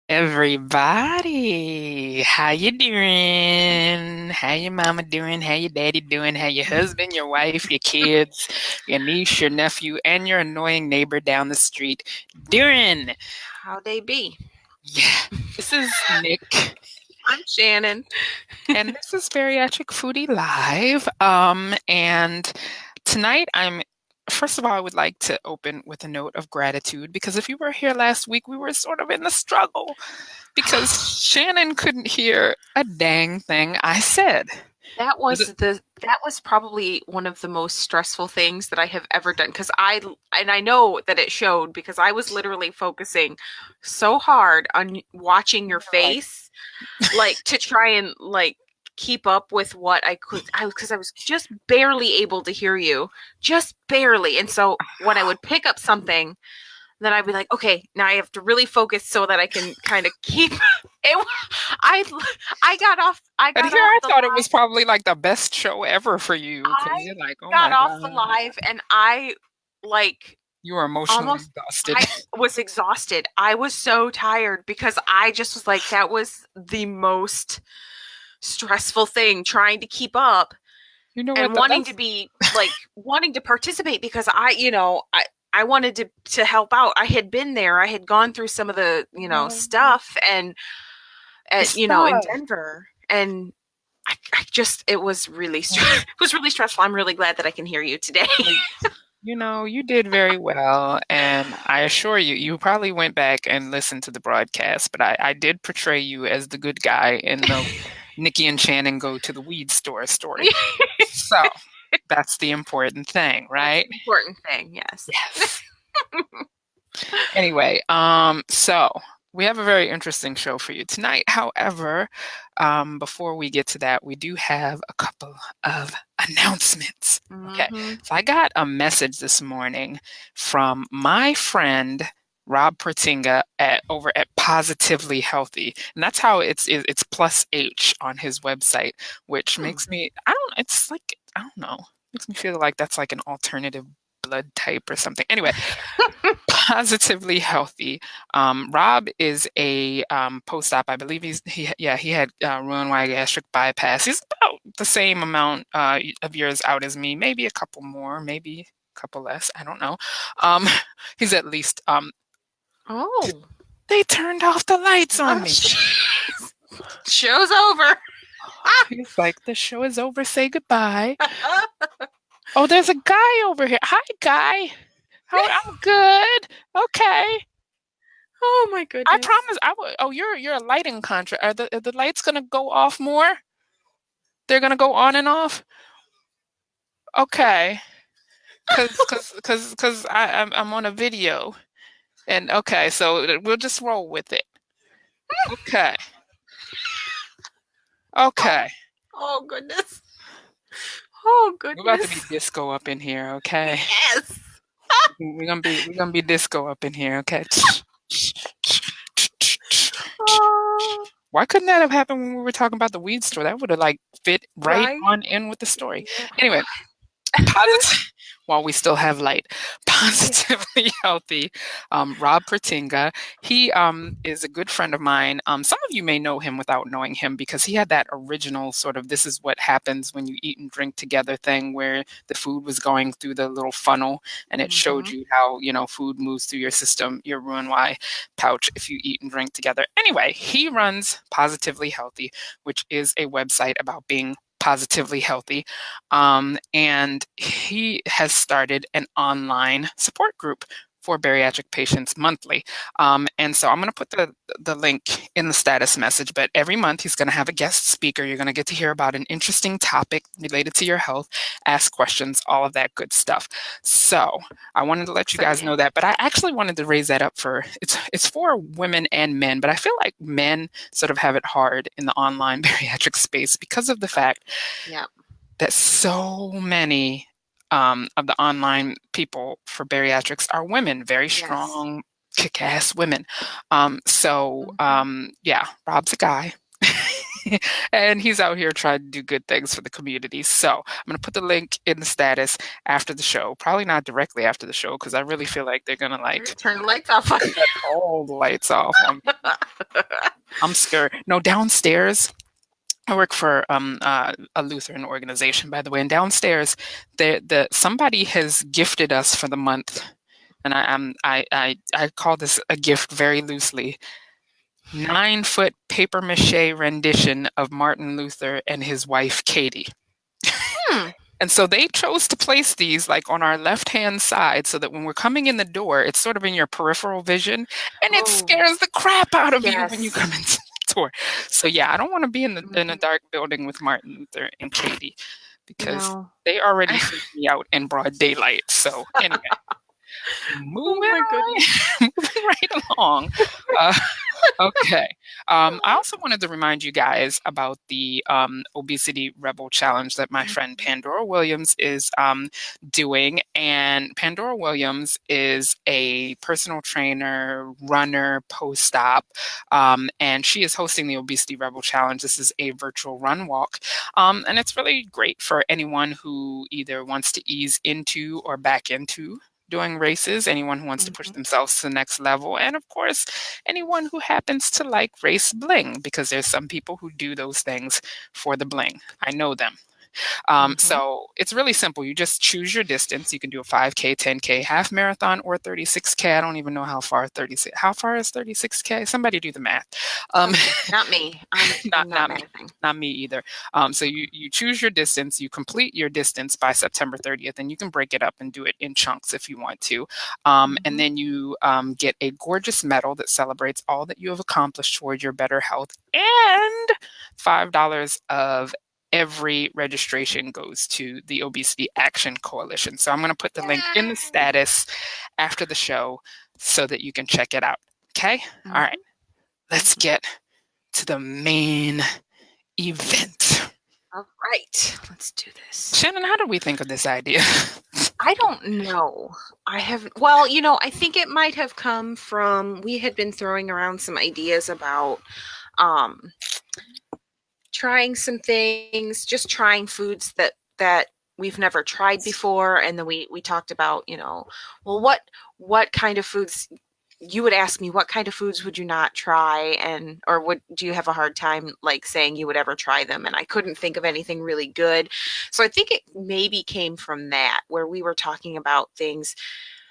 Everybody, how you doing? How your mama doing? How your daddy doing? How your husband, your wife, your kids, your niece, your nephew, and your annoying neighbor down the street doing? How they be? Yeah, this is Nick, I'm Shannon. and this is Bariatric Foodie Live. And tonight first of all, I would like to open with a note of gratitude because if you were here last week, we were sort of in the struggle because Shannon couldn't hear a dang thing I said. That was probably one of the most stressful things that I have ever done because I know that it showed because I was literally focusing so hard on watching your Like, face, like to try and like keep up with what I could. Because I was just barely able to hear you, just barely. And so when I would pick up something, then I'd be like, okay, now I have to really focus so that I can kind of keep it. I I got off. I and got here off I the thought it live. was probably like the best show ever for you because I you're like, oh got my off the God, live, and I like you were emotionally almost. exhausted. I was exhausted. I was so tired because I just was like, that was the most stressful thing trying to keep up You know what? and The wanting to best. be like wanting to participate because I wanted to help out. I had been there. I had gone through some of the, stuff and The in stuff. Denver, and I just it was really it was really stressful. I'm really glad that I can hear you today. You did very well, and I assure you, you probably went back and listened to the broadcast, but I did portray you as the good guy in the Nikki and Shannon go to the weed store story. So that's the important thing, That's right? the important thing. Yes. Yes. Anyway, so we have a very interesting show for you tonight. However, before we get to that, we do have a couple of announcements. Okay, Hmm. so I got a message this morning from my friend Rob Pertinga over at Positively Healthy, and that's how it's plus H on his website, which makes me I don't it's like I don't know makes me feel like that's like an alternative blood type or something. Anyway, Positively Healthy. Rob is a post-op. I believe he had Roux-en-Y gastric bypass. He's about the same amount of years out as me, maybe a couple more, maybe a couple less. I don't know. Um, he's at least Oh. they turned off the lights Oh, on me. show's over. He's like, the show is over. Say goodbye. Oh, there's a guy over here. Hi, guy. I'm good. Okay. Oh my I goodness. promise I will. Oh, you're a lighting contract. Are the lights gonna go off more? They're gonna go on and off? Okay. Cause I'm on a video. And okay, so we'll just roll with it. Okay. Oh, Okay. oh goodness. Oh We're about to be goodness. disco up in here, okay? Yes. We're gonna be disco up in here, okay? Oh, Why couldn't that have happened when we were talking about the weed store? That would have like fit right right? on in with the story. Yeah. Anyway, positive while we still have light. Yeah. Positively Healthy. Rob Pertinga. He is a good friend of mine. Some of you may know him without knowing him because he had that original sort of this is what happens when you eat and drink together thing where the food was going through the little funnel and it showed Hmm. you how food moves through your system, your Roux-en-Y pouch if you eat and drink together. Anyway, he runs Positively Healthy, which is a website about being positively healthy. And he has started an online support group for bariatric patients monthly. And so I'm going to put the link in the status message, but every month he's going to have a guest speaker. You're going to get to hear about an interesting topic related to your health, ask questions, all of that good stuff. So I wanted to let you guys Exciting. know that, but I actually wanted to raise that up for it's for women and men, but I feel like men sort of have it hard in the online bariatric space because of the fact Yeah. that so many of the online people for bariatrics are women, very Yes. strong, kick-ass women. So Hmm. yeah, Rob's a guy. And he's out here trying to do good things for the community. So I'm going to put the link in the status after the show. Probably not directly after the show because I really feel like they're going to We're gonna like turn the lights off on cut all the lights off on me. you. I'm scared. No, downstairs. I work for a Lutheran organization, by the way, and downstairs, the somebody has gifted us for the month, and I call this a gift very loosely. 9 foot paper mache rendition of Martin Luther and his wife Katie. Hmm. And so they chose to place these like on our left hand side so that when we're coming in the door, it's sort of in your peripheral vision and it Oh, scares the crap out of you when you yes. come into the door. So yeah, I don't want to be in a Mhm. dark building with Martin Luther and Katie because No. they already freaked me out in broad daylight. So anyway, Oh moving my goodness. moving right along. Uh, Okay. I also wanted to remind you guys about the Obesity Rebel Challenge that my friend Mhm. Pandora Williams is doing. And Pandora Williams is a personal trainer, runner, post-op, and she is hosting the Obesity Rebel Challenge. This is a virtual run walk. And it's really great for anyone who either wants to ease into or back into doing races, anyone who wants to push Mhm. themselves to the next level, and of course, anyone who happens to like race bling, because there's some people who do those things for the bling. I know them. Mhm. So it's really simple. You just choose your distance. You can do a 5K, 10K, half marathon, or 36K. I don't even know how far 36. How far is 36K? Somebody do the math. Um, Okay. Not me. I'm not not me. mathing. Not me either. So you choose your distance, you complete your distance by September 30th, and you can break it up and do it in chunks if you want to. And Mhm. then you get a gorgeous medal that celebrates all that you have accomplished toward your better health, and $5 of every registration goes to the Obesity Action Coalition. So I'm going to put the link in the Yay. status after the show so that you can check it out. Okay? All right. Mhm. Let's Mhm. get to the main event. All right. Let's do this. Shannon, how did we think of this idea? I don't know. I have, well, I think it might have come from we had been throwing around some ideas about um trying some things, just trying foods that we've never tried before, and then we talked about, well, what kind of foods you would ask me, what kind of foods would you not try, and or would do you have a hard time like saying you would ever try them, and I couldn't think of anything really good. So I think it maybe came from that, where we were talking about things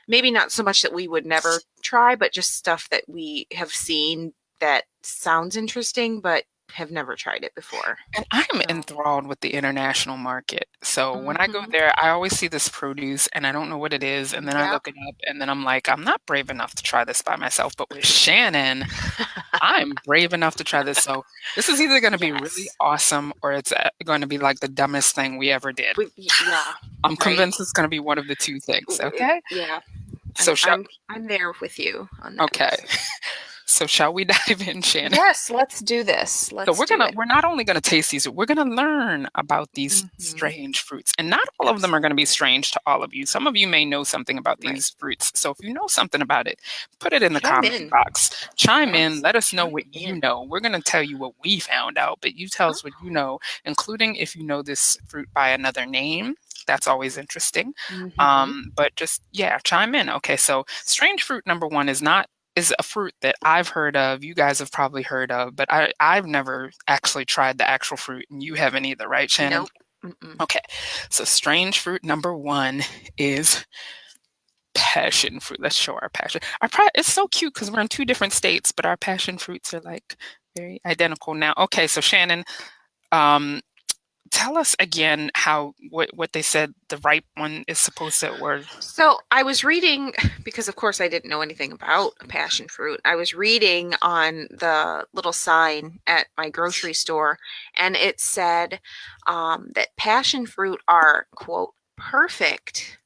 maybe not so much that we would never try, but just stuff that we have seen that sounds interesting but have never tried it before. And I'm So, enthralled with the international market. So when I go mhm. there, I always see this produce and I don't know what it is. And then I Yep. look it up and then I'm like, I'm not brave enough to try this by myself. But with Shannon, I'm brave enough to try this. So this is either going to be really Yes. awesome or it's going to be like the dumbest thing we ever did. Yeah, I'm right. convinced it's going to be one of the two things. Okay. Yeah. So shall I'm there with you on that. okay. So. So shall we dive in, Shannon? Yes, let's do this. So Let's do it. we're not only gonna taste these, we're gonna learn about these Hmm. strange fruits. And not all of them Yes. are gonna be strange to all of you. Some of you may know something about Right. these fruits. So if you know something about it, put it in the Chime comment in. box. Chime in, Yes. let us know Chime what you in. know. We're gonna tell you what we found out, but you tell Huh? us what you know, including if you know this fruit by another name. That's always interesting. Hmm. But just yeah, chime in. Okay, so strange fruit number one is a fruit that I've heard of, you guys have probably heard of, but I've never actually tried the actual fruit, and you haven't either, right, Shannon? Nope. Mm-mm. Okay, so strange fruit number one is passion fruit. Let's show our passion. It's so cute because we're in two different states, but our passion fruits are like very identical now. Okay, so Shannon, um, tell us again how what they said the ripe one is supposed to, or So I was reading, because of course I didn't know anything about a passion fruit. I was reading on the little sign at my grocery store, and it said that passion fruit are, quote, perfect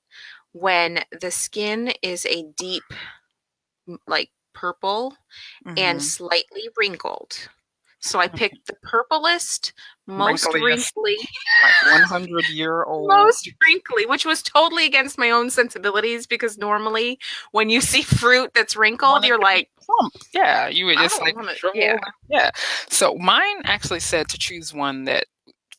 when the skin is a deep, like purple and Mhm. slightly wrinkled. So I picked the purplest, most Wrinkliest, wrinkly, like 100-year-old. most wrinkly, which was totally against my own sensibilities because normally when you see fruit that's wrinkled, Want it you're to be like, plump. Yeah, you would I just don't like want to. Yeah. shriveled. Yeah. So mine actually said to choose one that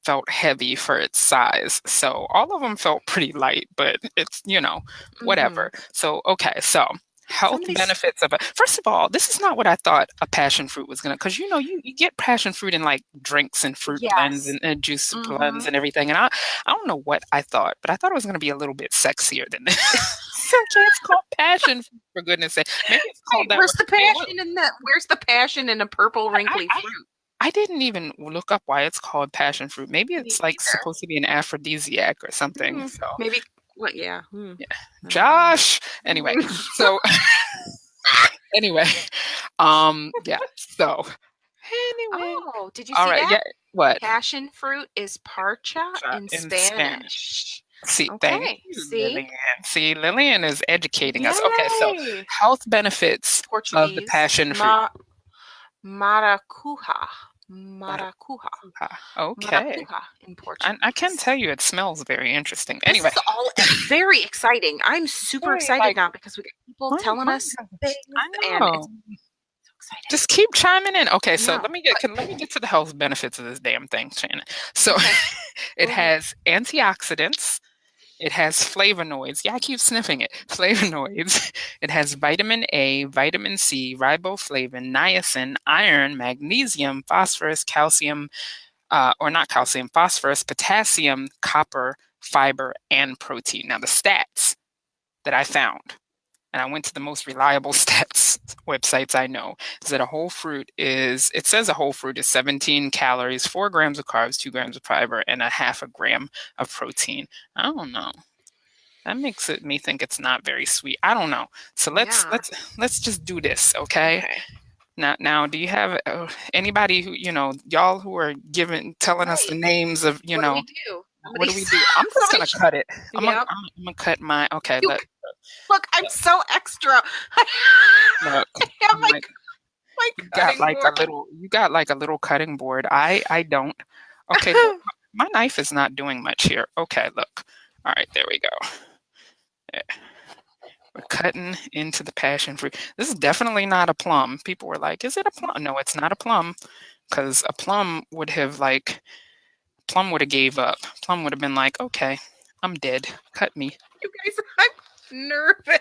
felt heavy for its size. So all of them felt pretty light, but it's, Mm-hmm. whatever. So, okay. So health Somebody's. benefits of it. First of all, this is not what I thought a passion fruit was going to, because you get passion fruit in like drinks and fruit blends Yes. and juice Mm-hmm. blends and everything. And I don't know what I thought, but I thought it was going to be a little bit sexier than this. Okay, it's called passion fruit, for goodness sake. Maybe it's called Right. that way. Where's the passion in that? Where's the passion in a purple, I, wrinkly I, fruit? I didn't even look up why it's called passion fruit. Maybe Me it's like either. supposed to be an aphrodisiac or something. Hmm. So, Maybe. What? Yeah. yeah. I don't know. Josh. Anyway, so anyway, yeah. So anyway, Oh, did you all see right. that? Yeah. What? Passion fruit is parcha in In Spanish. Spanish. See, thank Okay. you, See? Lillian. See, Lillian is educating us. Okay, so Yay. health benefits of the Portuguese. passion fruit. Maracuja. Maracuja. Okay. Maracuja in I can tell Portuguese. you it smells very interesting. This Anyway, is all very exciting. I'm super very excited like now because we get people telling mine us does. things I and it's know. so exciting. Just keep chiming in. Okay, I so know. let me get to the health benefits of this damn thing, Shannon. So Okay. it Go ahead. has antioxidants. It has flavonoids. Yeah, I keep sniffing it. Flavonoids. It has vitamin A, vitamin C, riboflavin, niacin, iron, magnesium, phosphorus, calcium, or not calcium, phosphorus, potassium, copper, fiber, and protein. Now, the stats that I found, and I went to the most reliable stats websites I know, is that it says a whole fruit is 17 calories, 4 grams of carbs, 2 grams of fiber, and a half a gram of protein. I don't know. That makes me think it's not very sweet. I don't know. So Yeah. let's just do this, okay? Okay. Now, do you have anybody who y'all who are telling us the Right. names of What do we do? what do Somebody, we do? I'm just somebody. gonna cut it. Yep. I'm gonna cut my. Okay, You look. I'm so extra. I look. have I'm my like, my you got cutting like a board. little. You got like a little cutting board. I don't. Okay, look, my knife is not doing much here. Okay, look. All right, there we go. Yeah. We're cutting into the passion fruit. This is definitely not a plum. People were like, "Is it a plum?" No, it's not a plum, because a plum would have gave up. Plum would have been like, "Okay, I'm dead. Cut me." You guys, I'm nervous.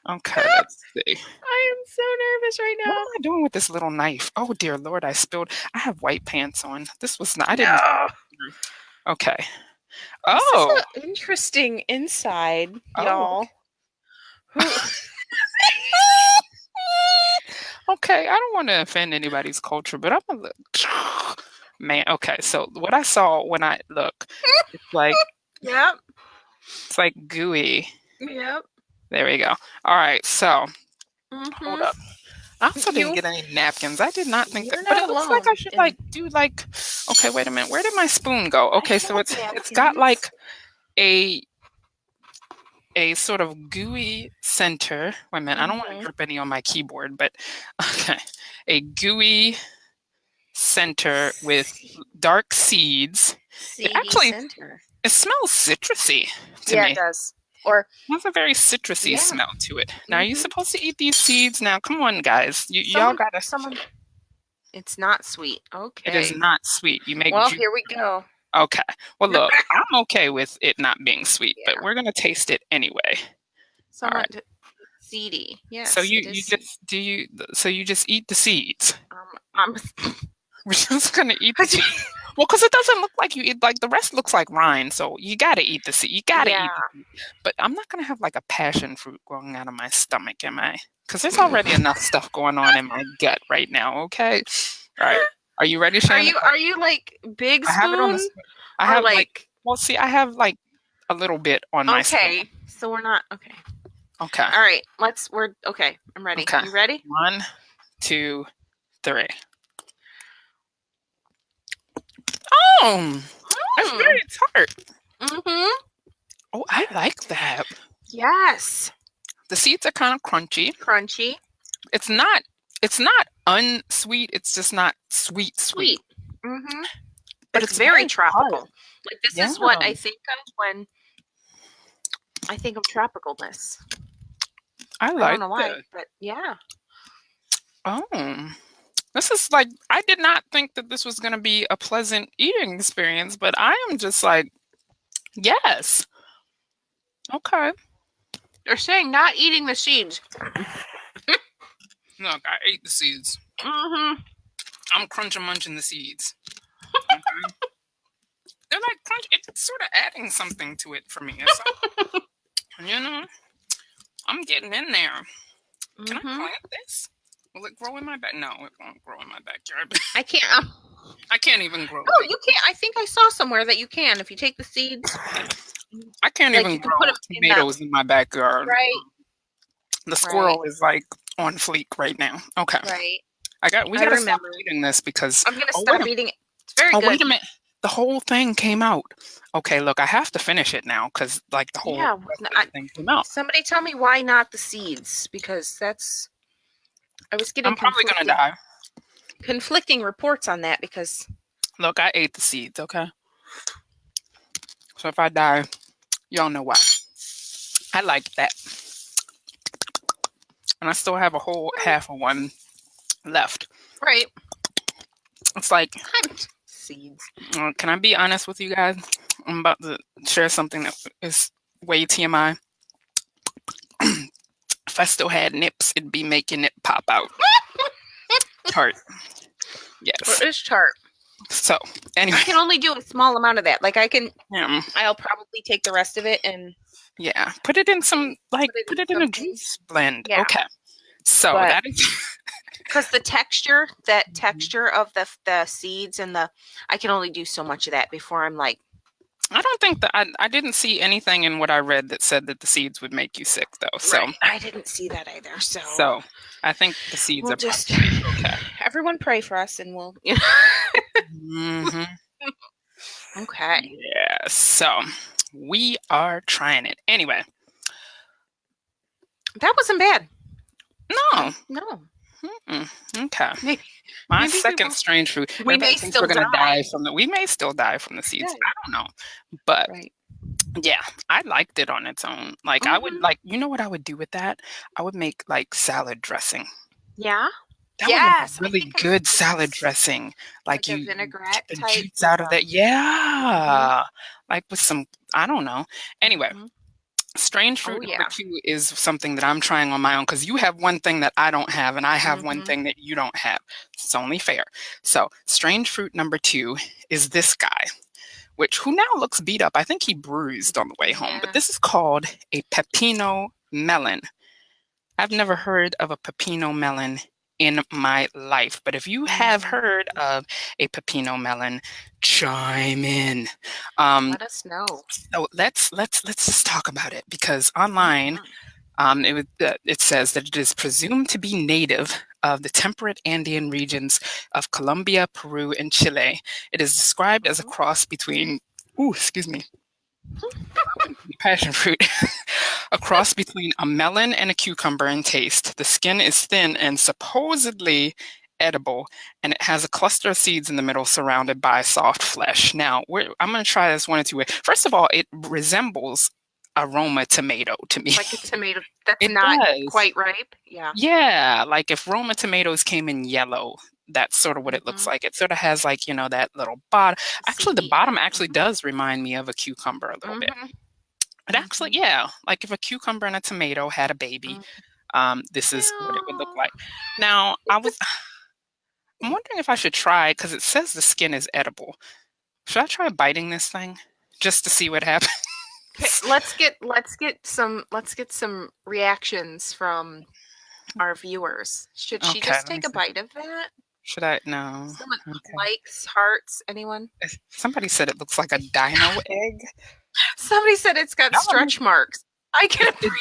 Okay, let's see. I am so nervous right What now. am I doing with this little knife? Oh dear Lord, I spilled. I have white pants on. This was not. I didn't. No. Okay. This is Oh. an interesting inside, Oh. y'all. Who? Okay, I don't want to offend anybody's culture, but I'm a little man. Okay, so what I saw when I look, it's like Yep. it's like gooey. Yep. There we go. All right, so hold Mm-hmm. up. I also didn't You. get any napkins. I did not think that, You're but not it looks like alone. I should like do like. Okay, wait a minute. Where did my spoon go? Okay, so it's got like a sort of gooey center. Wait a minute. I don't want to drip any on my keyboard, but okay, a gooey center with dark seeds. It actually center. it smells citrusy to Yeah, me. it does. Or It has a very citrusy yeah. smell to it. Now, are you Mhm. supposed to eat these seeds? Now, come on, guys. Y'all Someone, gotta. someone. It's not sweet. It is Okay. not sweet. You make Well, juice. here we go. Okay. Well, look, I'm okay with it not being sweet, but Yeah. we're gonna taste it anyway. Somewhat right. seedy. Yes, So it is. you just eat the seeds. I'm We're just gonna eat the seeds. Well, because it doesn't look like you eat, like the rest looks like rind, so you gotta eat the seed. You gotta eat yeah. the seed. But I'm not gonna have like a passion fruit growing out of my stomach, am I? Because there's already enough stuff going on in my gut right now. Okay. All right. Are you ready, Shannon? Are you like big I have it on the. spoon? I Or have like well, see, I have like a little bit on my spoon. okay. So we're not okay. Okay. All right. We're okay. I'm ready. Okay. You ready? 1, 2, 3. Oh, that's very tart. Mm-hmm. Oh, I like that. Yes. The seeds are kind of crunchy. Crunchy. It's not unsweet. It's just not sweet, sweet. Sweet. Mm-hmm. But It's it's very very hard. tropical. Like this Yeah, is what I think of when I think of tropicalness. I I don't like know why, it. but yeah. Oh, this is like, I did not think that this was going to be a pleasant eating experience, but I am just like, yes. Okay. They're saying not eating the seeds. Look, I ate the seeds. Mm-hmm. I'm crunching, munching the seeds. Okay. They're like crunch. It's sort of adding something to it for me. It's like, I'm getting in there. Can I Mm-hmm. plant this? Will it grow in my back? No, it won't grow in my backyard. I can't. I can't even grow Oh, like you can't. I think I saw somewhere that you can if you take the seeds. I can't Like even you can put grow them in the tomatoes in my backyard. right, The right, squirrel is like on fleek right now. Okay. right. We I gotta stop remember. eating this because I'm gonna oh wait stop a eating it. It's very oh wait good. a minute. The whole thing came out. Okay, look, I have to finish it now because like the whole Yeah. rest of the thing came out. Somebody tell me why not the seeds because that's I was getting I'm probably gonna conflicting die. conflicting reports on that because Look, I ate the seeds, okay? So if I die, y'all know why. I like that. And I still have a whole half of one left. right It's like, seeds. can I be honest with you guys? I'm about to share something that is way TMI. If I still had nips, it'd be making it pop out. Tart. Yes. What is tart? So, anyway. I can only do a small amount of that. Like Yeah. I'll probably take the rest of it and Yeah. Put it in some, like, put it in a something. juice blend. Yeah. Okay. So, But that is. because the texture of the seeds and I can only do so much of that before I'm like I don't think that I didn't see anything in what I read that said that the seeds would make you sick, though. So, right. I didn't see that either. so I think the seeds we'll are just okay. everyone pray for us and we'll Hmm. okay. Yeah. So we are trying it anyway. That wasn't bad. No. No. Okay. Maybe, My maybe second strange fruit. we Everybody may thinks still we're gonna die. die from the. We may still die from the seeds. Yeah. I don't know, but Right. yeah, I liked it on its own. Like I would like. You know what I would do with that? I would make like salad dressing. Yeah. That Yes. would make a really good salad dressing. Like Like a you get vinaigrette the type juice with out of that. Yeah. Like with some. I don't know. Anyway. Mhm. Strange Oh fruit number yeah. 2 is something that I'm trying on my own because you have one thing that I don't have, and I have one Mhm. thing that you don't have. It's only fair. So, strange fruit number 2 is this guy, who now looks beat up. I think he bruised on the way home, but Yeah. this is called a pepino melon. I've never heard of a pepino melon in my life, but if you have heard of a pepino melon, chime in. Let us know. So let's just talk about it because online it says that it is presumed to be native of the temperate Andean regions of Colombia, Peru, and Chile. It is described as a cross between excuse me, passion fruit, a cross between a melon and a cucumber in taste. The skin is thin and supposedly edible, and it has a cluster of seeds in the middle surrounded by soft flesh. Now, I'm going to try this one or two ways. First of all, it resembles a Roma tomato to me. Like a tomato that's It not does. quite ripe. Yeah. Yeah, like if Roma tomatoes came in yellow, that's sort of what it looks like. It sort of has like, that little bottom. Actually, the Seedy. bottom actually does remind me of a cucumber a little bit. But actually, yeah, like if a cucumber and a tomato had a baby, this is what it would look like. Now, I'm wondering if I should try, because it says the skin is edible. Should I try biting this thing just to see what happens? Okay, let's get some reactions from our viewers. Should she Okay, just let me take a see. bite of that? Should I? No. Someone Okay. likes hearts. Anyone? Somebody said it looks like a dino egg. Somebody said it's got stretch marks. I can appreciate.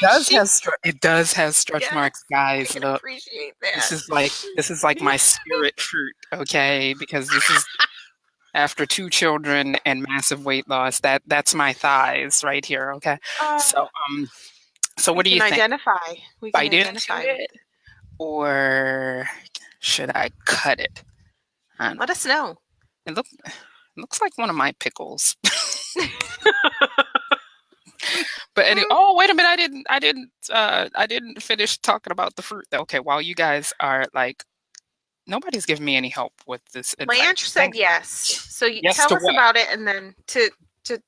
It does have stretch Yes, marks, I guys. can Look, appreciate that. this is like my spirit fruit, okay? Because this is after 2 children and massive weight loss. That's my thighs right here, okay? So so what do you think? Identify. We can Bite into identify. it, or should I cut it? I Let us know. It looks like one of my pickles. But anyway, oh wait a minute, I didn't finish talking about the fruit. Okay, while you guys are like, nobody's giving me any help with this advice. Blanche said yes. So you Yes tell to us what? about it, and then to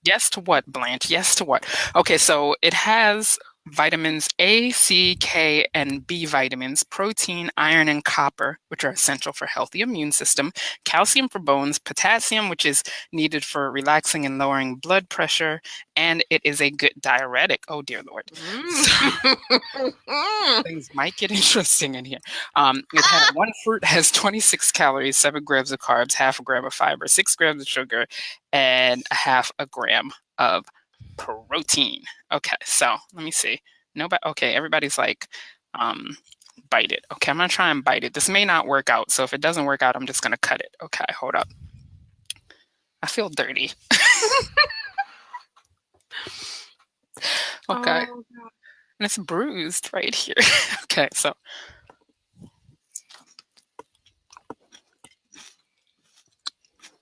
Yes to what, Blanche? Yes to what? Okay, so it has vitamins A, C, K, and B vitamins, protein, iron, and copper, which are essential for healthy immune system, calcium for bones, potassium, which is needed for relaxing and lowering blood pressure, and it is a good diuretic. Oh dear Lord. Things might get interesting in here. It had one fruit has 26 calories, 7 grams of carbs, half a gram of fiber, 6 grams of sugar, and a half a gram of protein. Okay, so let me see. Nobody. Okay, everybody's like, bite it. Okay, I'm gonna try and bite it. This may not work out, so if it doesn't work out, I'm just gonna cut it. Okay, hold up. I feel dirty. Okay, Oh, and it's bruised right here. Okay, so.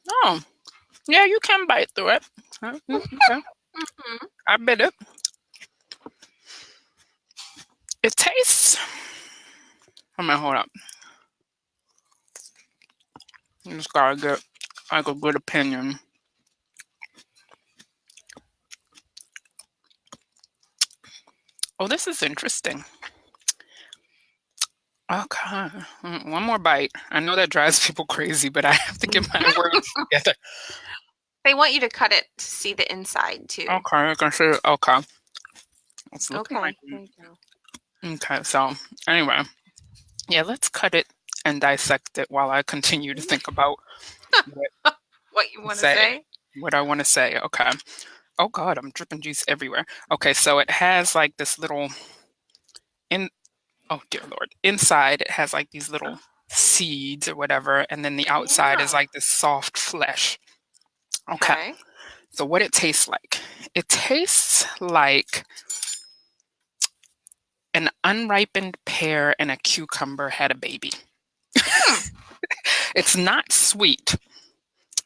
Oh, yeah, you can bite through it. Okay. I bit it. It tastes. I mean, hold up. I just gotta get like a good opinion. Oh, this is interesting. Okay, one more bite. I know that drives people crazy, but I have to get my words together. They want you to cut it to see the inside too. Okay, I can see. Okay, it's looking Okay, like. there you go. Okay, so anyway, yeah, let's cut it and dissect it while I continue to think about What you want to say? what I want to say. Okay. Oh God, I'm dripping juice everywhere. Okay, so it has like this little in. Oh dear Lord, inside it has like these little seeds or whatever, and then the outside is Yeah. like this soft flesh. Okay, Okay. so what it tastes like? It tastes like an unripened pear and a cucumber had a baby. It's not sweet.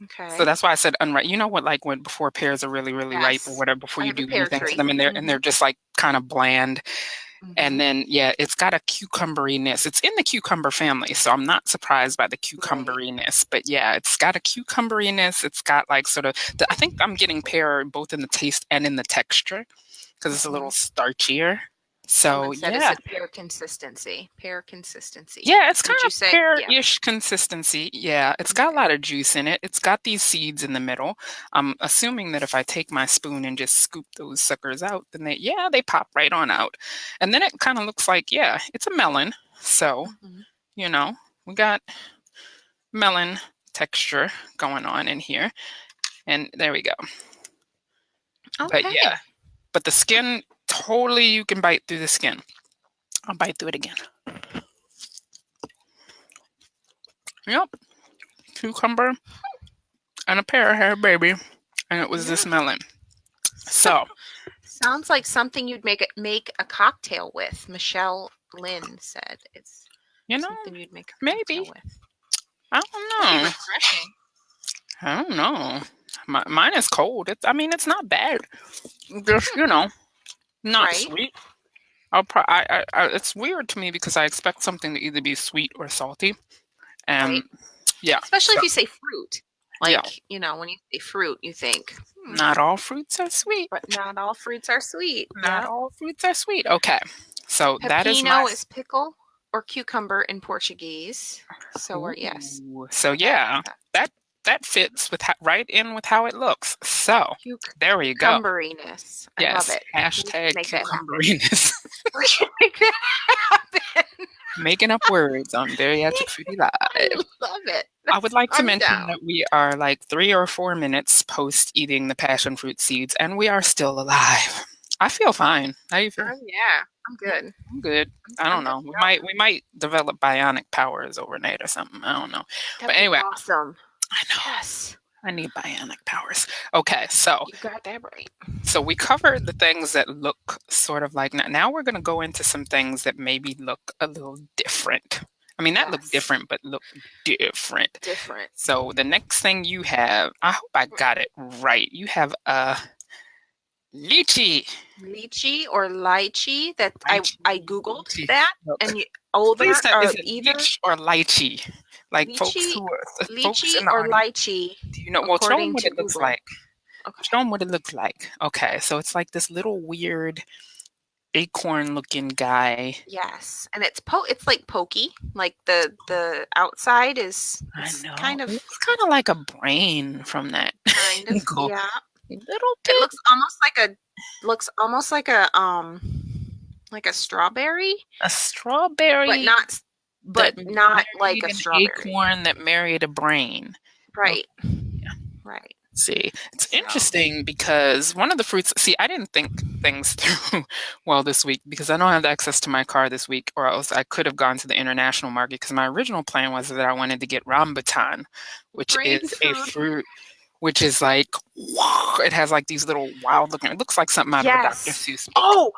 Okay. So that's why I said unripe. You know what, like when before pears are really, really ripe or Yes. whatever, before I you have a do pear anything to tree. them, and they're just like kind of bland. And Mhm. then yeah, it's got a cucumberiness. It's in the cucumber family, so I'm not surprised by the Right. cucumberiness. But yeah, it's got a cucumberiness. It's got like sort of I think I'm getting pear both in the taste and in the texture because it's a little Mhm. starchier. So Someone said it's yeah, a pear consistency. Pear consistency. yeah, it's kind Would you of say? Yeah. pear-ish consistency. Yeah, it's got a lot of juice in it. It's got these seeds in the middle. I'm assuming that if I take my spoon and just scoop those suckers out, then they pop right on out. And then it kind of looks like, yeah, it's a melon. So, Mhm. you know, we got melon texture going on in here. And there we go. But Okay. yeah, but the skin, totally you can bite through the skin. I'll bite through it again. Yep, cucumber and a pear had a baby, and it was Yeah. this melon. So, Sounds like something you'd make a cocktail with. Michelle Lynn said it's you know, something you'd make a cocktail maybe. with. I don't That'd be know. refreshing. I don't know. Mine is cold. I mean, it's not bad. Just, not Right. sweet. It's weird to me because I expect something to either be sweet or salty. Right. And yeah, Especially so, if you say fruit. yeah, Like, when you say fruit, you think, not all fruits are sweet. but not all fruits are sweet. Not Yep. all fruits are sweet. Okay. So that is my. Pepino is pickle or cucumber in Portuguese. So we're yes. Ooh. So That, yeah, that that fits with right in with how it looks. So there we go. cucumberiness. I love Yes, it. We should hashtag make that happen. cucumberiness. We should make that happen. Making up words on Bariatric Foodie I Live. love it. I would like to I'm mention down. that we are like 3 or 4 minutes post eating the passion fruit seeds, and we are still alive. I feel fine. How you feel? Yeah, I'm good. I'm good. I I'm don't good know. to We might develop bionic powers overnight or something. I don't know. go. But That'd be anyway, awesome. I know. Yes, I need bionic powers. Okay, so you got that right. we covered the things that look sort of like now we're going to go into some things that maybe look a little different. I mean, that looked Yes. different, but looked different. Different. So the next thing you have, I hope I got it right. You have a lychee. Lychee or lychee. That I Lychee. googled Lychee. that, Look. and Please, is it either lych or lychee? Like lychee, folks lychee in the or audience, lychee, do you know? Well, show them according what to it looks Google. like. Okay. Show them what it looks like. Okay, so it's like this little weird acorn-looking guy. Yes, and it's like pokey. Like the outside is I it's know. kind It of looks kind of like a brain from that angle. yeah. A little It bit. looks almost like a strawberry, A but strawberry not that like married a an strawberry. acorn that married a brain. Okay. Right. Right. See, it's So, interesting because one of the fruits, see, I didn't think things through well this week because I don't have access to my car this week, or else I could have gone to the international market because my original plan was that I wanted to get rambutan, which brain is a food. fruit which is like, it has like these little wild looking, it looks like something out of a Dr. Yes. Seuss book. Oh,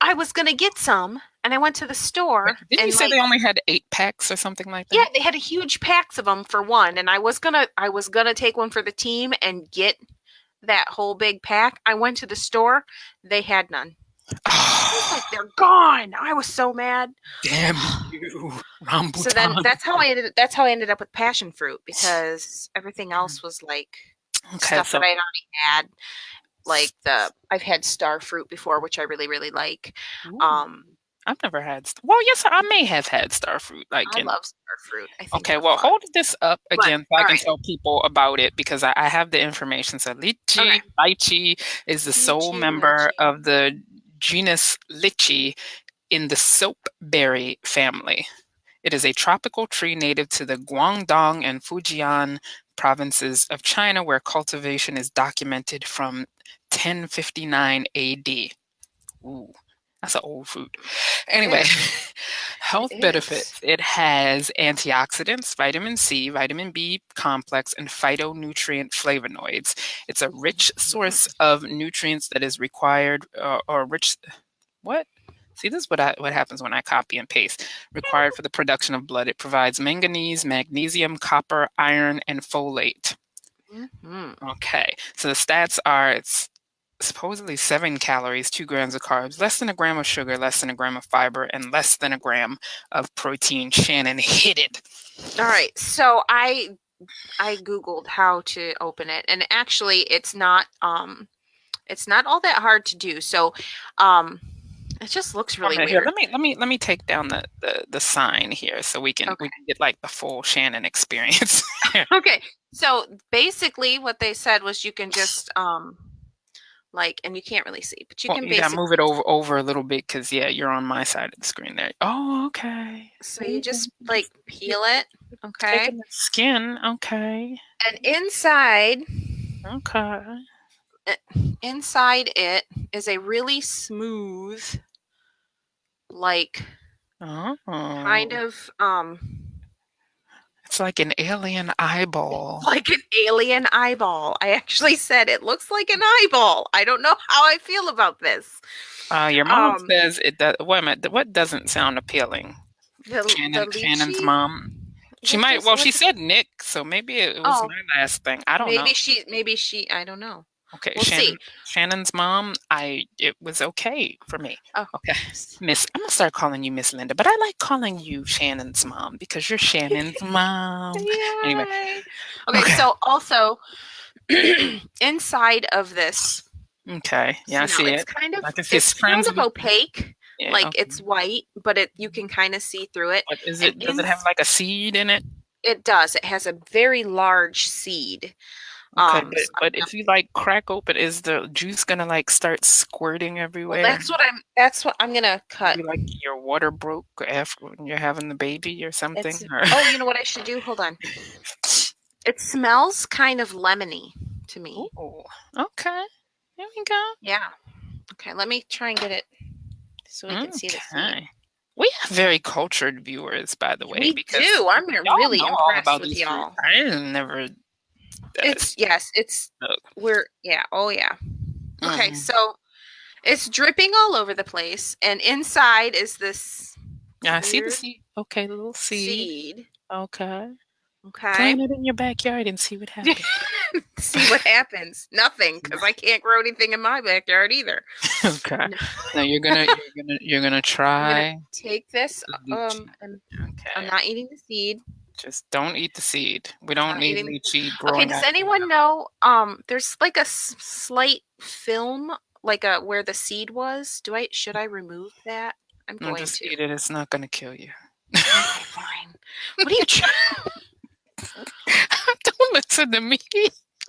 I was gonna get some, and I went to the Wait, store, didn't you and say they only had 8 packs or something like yeah, that? they had a huge packs of them for one, and I was gonna take one for the team and get that whole big pack. I went to the store, they had none. I was like, they're gone. I was so mad. Damn you, So then rambutan. that's how I ended up with passion fruit, because everything else was like Okay, stuff that so I had already had. Like I've had star fruit before, which I really, really like. ooh, Um, I've never had. Well, yes, I may have had star fruit. Like I in. love star fruit. I think Okay, they're well, fun. hold this up But again so I all can right. tell people about it because I have the information. So, Okay. lychee is the sole Lychee, member lychee. of the genus Lychee in the soapberry family. It is a tropical tree native to the Guangdong and Fujian provinces of China, where cultivation is documented from 1059 AD. Ooh, that's an old fruit. It Anyway, is. It health is. benefits. It has antioxidants, vitamin C, vitamin B complex, and phytonutrient flavonoids. It's a rich source of nutrients that is required, or rich. What? See, this is what happens when I copy and paste. Required for the production of blood. It provides manganese, magnesium, copper, iron, and folate. Mm-hmm. Okay, so the stats are it's supposedly 7 calories, 2 grams of carbs, less than a gram of sugar, less than a gram of fiber, and less than a gram of protein. Shannon hit it. All right. So I googled how to open it, and actually it's not all that hard to do. So um it just looks One really minute here. weird. Let me take down the sign here so we Okay. can get like the full Shannon experience. Okay. So basically what they said was you can just like, and you can't really see, but you Well, can you gotta basically, move it over a little bit because yeah, you're on my side of the screen there. Oh, okay. so you See, just like just peel it, okay? taking the skin. Okay, And inside okay. eh, inside it is a really smooth, like kind Oh, of it's like an alien eyeball. like an alien eyeball. I actually said it looks like an eyeball. I don't know how I feel about this. Your mom Um, says it does. Wait a minute. What doesn't sound appealing? the Shannon's lychee. mom. She What might. does Well, what? she said Nick, so maybe it was Oh, my last thing. I don't know. maybe she. I don't know. Okay, We'll see. Shannon's mom. It was okay for me. Oh, Okay, Miss. I'm gonna start calling you Miss Linda, but I like calling you Shannon's mom because you're Shannon's mom. Anyway. yay! Okay, Okay. so also inside of this, Okay. Yeah, I now see it's it. kind of I can see it's his kind friends. of opaque, Yeah. like Okay. it's white, but you can kind of see through it. What is And it? Does it have like a seed in it? it does. It has a very large seed. Okay, So but if you like crack open, is the juice gonna like start squirting well, everywhere? that's what I'm gonna cut. Maybe like your water broke after when you're having the baby or something? It's Or oh, you know what I should do? Hold on. It smells kind of lemony to me. oh, okay. There we go. Yeah. Okay, let me try and get it so we can see the seed. Okay. We have very cultured viewers, by the way, We because do. I'm y'all really know all impressed about with these fruits. y'all. I never It's yes, it's look. we're yeah, oh yeah. Okay, Mm. so it's dripping all over the place, and inside is this. Yeah, I see the Weird seed. Okay, the little seed. seed. Okay. Okay. Plant it in your backyard and see what happens. See what happens. Nothing, because I can't grow anything in my backyard either. Okay. No, Now you're gonna I'm gonna try take this. the lychee. And I'm Okay. not eating the seed. Just don't eat the seed. We don't Not need eating. lychee Okay. growing Does out of your anyone house. know? There's like a slight film, like a where the seed was. Should I remove that? I'm No, going just to. eat it. It's not gonna kill you. Okay, fine. What are you trying? Don't listen to me.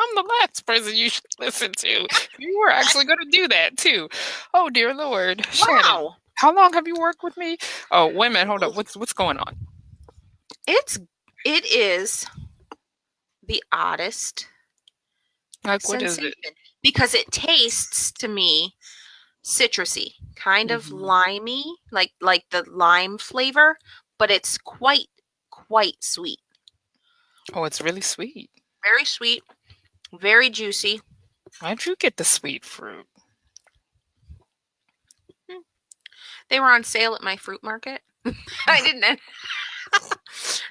I'm the last person you should listen to. You were actually going to do that too. Oh dear Lord, Shannon, Wow. how long have you worked with me? Oh, wait a minute, hold up. What's going on? It's it is the oddest Like, what is it? sensation because it tastes to me citrusy, kind of Hmm. limey, like the lime flavor, but it's quite sweet. Oh, it's really sweet. Very sweet, very juicy. Why'd you get the sweet fruit? Hmm. They were on sale at my fruit market. I didn't,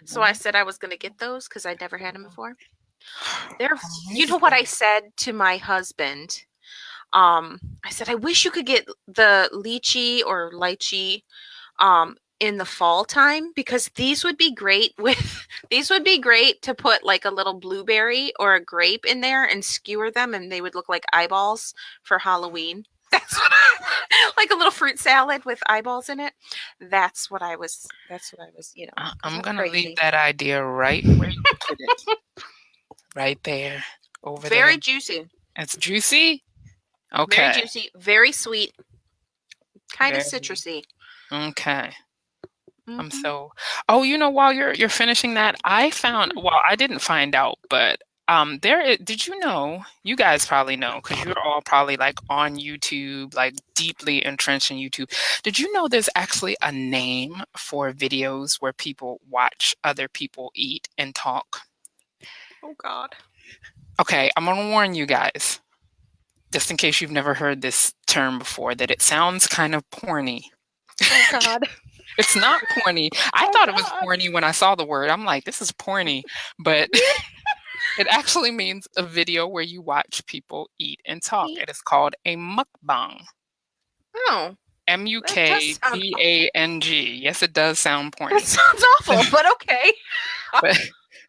so I said I was going to get those because I'd never had them before. They're, you know what I said to my husband? I said I wish you could get the lychee in the fall time because these would be great with these would be great to put like a little blueberry or a grape in there and skewer them and they would look like eyeballs for Halloween. That's what like a little fruit salad with eyeballs in it. That's what I was, because I'm I'm gonna leave crazy. that idea right where you put it. Right there. Over there. Very juicy, It's juicy? very Okay. juicy, very sweet, kind of Very. citrusy. Okay. I'm Hmm. so. Oh, while you're finishing that, I found. Well, I didn't find out, but did you know? You guys probably know because you're all probably like on YouTube, like deeply entrenched in YouTube. Did you know there's actually a name for videos where people watch other people eat and talk? Oh God. Okay, I'm gonna warn you guys, just in case you've never heard this term before, that it sounds kind of porny. Oh God. It's not porny. I Oh thought it was God. porny when I saw the word. I'm like, this is porny, but it actually means a video where you watch people eat and talk. Eat. It is called a mukbang. Oh, that does sound Mukbang. Yes, it does sound that porny. sounds awful, but okay. But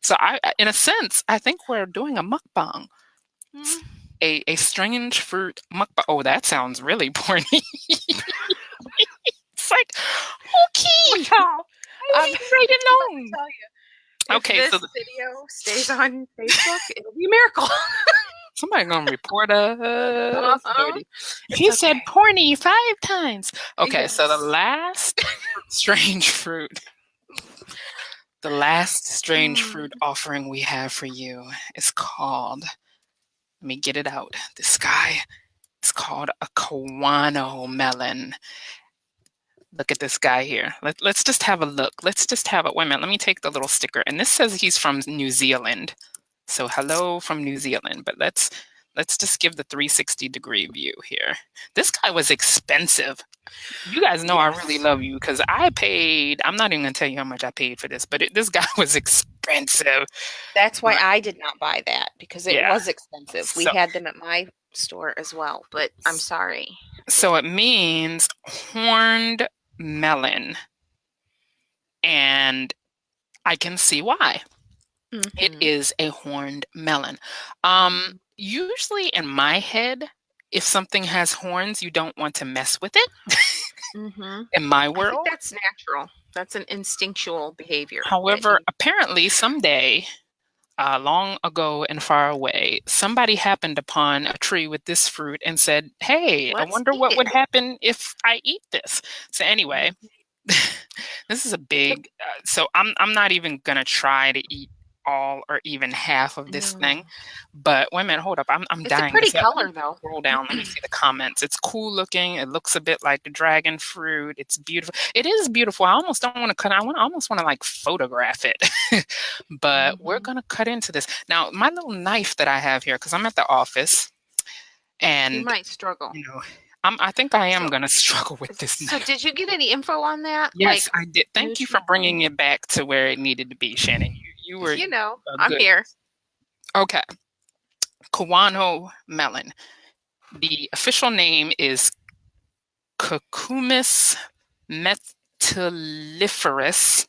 so in a sense, I think we're doing a mukbang. Mm. A strange fruit mukbang. Oh, that sounds really porny. It's like, okay, Wow. moving right Let me along. tell you, if Okay, so this video stays on Facebook, it'll be a miracle. somebody gonna report us. Uh-huh. It's He said okay. porny 5 times. Okay, so the Yes. last strange fruit, the last strange fruit Mm. offering we have for you is called, let me get it out. This guy is called a Kawano melon. Look at this guy here. Let's just have a look. Let's just have a, wait a minute, let me take the little sticker. And this says he's from New Zealand. So hello from New Zealand, but let's just give the 360-degree view here. This guy was expensive. You guys know I really Yes. love you because I paid. I'm not even gonna tell you how much I paid for this, but this guy was expensive. That's why But I did not buy that because it yeah, was expensive. We so had them at my store as well, but I'm sorry. so it means horned melon, and I can see why. It Mm-hmm. is a horned melon. Usually in my head, if something has horns, you don't want to mess with it. Mm-hmm. In my I think world. that's natural. That's an instinctual behavior that However, he. apparently someday, long ago and far away, somebody happened upon a tree with this fruit and said, "Hey, I Let's wonder eat what it. would happen if I eat this." So anyway, Mhm. this is a It's a big. So I'm not even gonna try to eat all or even half of this thing. mm. But wait a minute, hold up. I'm It's a dying to pretty see. Let me color though. scroll down. Let me see the comments. It's cool looking. It looks a bit like dragon fruit. It's beautiful. It is beautiful. I almost don't want to cut. I almost want to like photograph it. But we're Hmm. gonna cut into this now. My little knife that I have here, because I'm at the office, You and might struggle. you know, I think I am So, gonna struggle with this so now. did you get any info on that? Yes, Like I did. Thank you for nutrient? bringing it back to where it needed to be, Shannon. You were You know, a I'm good. here. Okay, Kawano melon. The official name is Cucumis metalliferus,